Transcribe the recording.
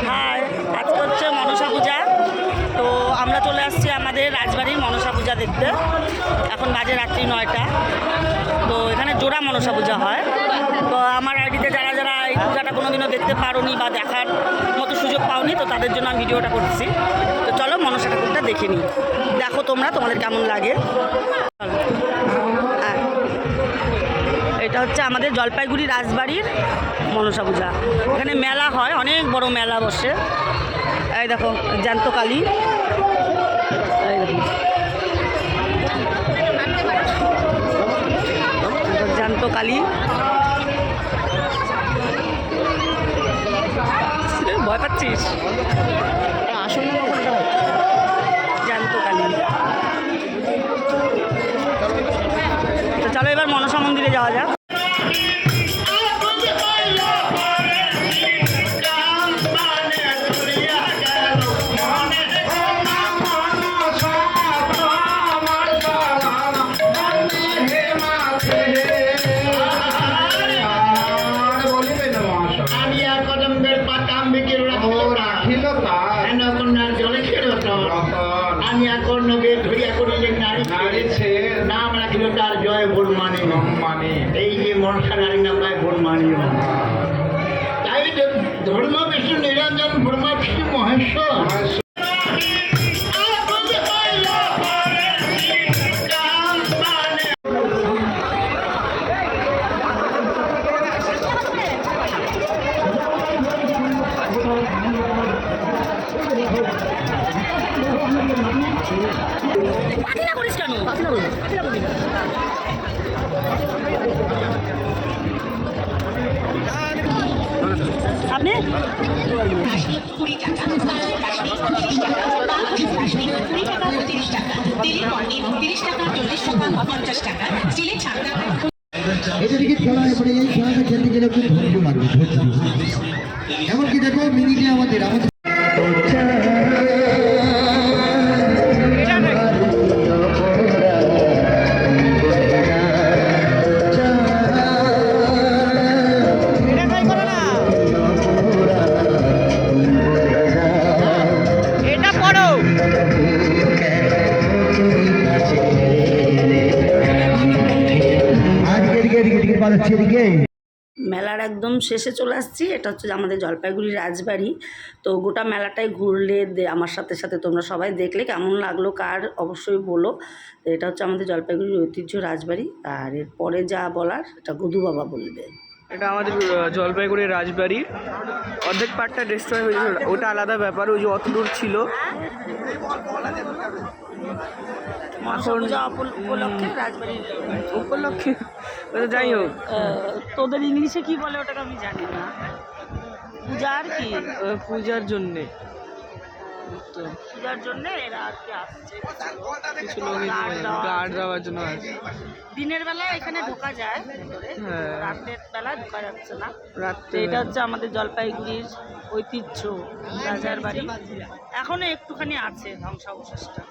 High, আজকে হচ্ছে মনসা পূজা। তো আমরা চলে আসছি আমাদের রাজবাড়ির মনসা পূজা দেখতে। এখন বাজে রাত্রি 9টা। তো এখানে জোড়া মনসা পূজা হয়। তো আমার আইডিতে যারা যারা এই পূজাটা কোনোদিনও দেখতে পারোনি বা দেখার মতো সুযোগ পাওনি, তো তাদের জন্য আমি ভিডিওটা করছি। তো চলো মনসা ঠাকুরটা দেখে নিই, দেখো তোমরা তোমাদের কেমন লাগে। এটা হচ্ছে আমাদের জলপাইগুড়ি রাজবাড়ির মনসা পূজা। এখানে মেলা হয়, অনেক বড় মেলা বসে। এই দেখো জ্যান্ত কালী, এই দেখো জ্যান্ত কালী। ভয় পাচ্ছিস? আসল জ্যান্ত কালী। তো চলো এবার মনসা মন্দিরে যাওয়া যাক। আমি এখন নবের ধরিয়া করিলে নাম রাখিল তার জয় ভোট মানে এই যে মনসা নারী নাম পায় ভোট মানি। তাই ধর্ম বিষ্ণু নিরঞ্জন ব্রহ্মা বিষ্ণু মহেশ্বর। আপনি এটা টিকিট খেলা এবারে এই খেলাটা খেলতে গেলে খুব ধৈর্য লাগবে, এমনকি দেখো মিনিটে আমাদের মেলার একদম শেষে চলে আসছি। এটা হচ্ছে আমাদের জলপাইগুড়ি রাজবাড়ি। তো গোটা মেলাটাই ঘুরলে আমার সাথে সাথে তোমরা সবাই দেখলে কেমন লাগলো কার অবশ্যই বলো। তো এটা হচ্ছে আমাদের জলপাইগুড়ির ঐতিহ্য রাজবাড়ি। আর এরপরে যা বলার এটা গদু বাবা বলবে। এটা আমাদের জলপাইগুড়ির রাজবাড়ি। অর্ধেক পার্টটা ডিস্ট্রয় হয়েছিল, ওটা আলাদা ব্যাপার। ওই যে অত দূর ছিল উপলক্ষে। যাই হোক, তোদের ইংলিশে কি বলে ওটাকে আমি জানি না। পূজার কি? পূজার জন্যে, পূজার জন্য এরা আর কি আসছে, কিছু লোক গার্ড দেওয়ার জন্য আসছে। দিনের বেলা এখানে ঢোকা যায়, হ্যাঁ, রাতের বেলা ঢোকা যাচ্ছে না। রাত্রে এটা হচ্ছে আমাদের জলপাইগুড়ির ঐতিহ্য রাজার বাড়ি। এখনো একটুখানি আছে ধ্বংসাবশেষটা।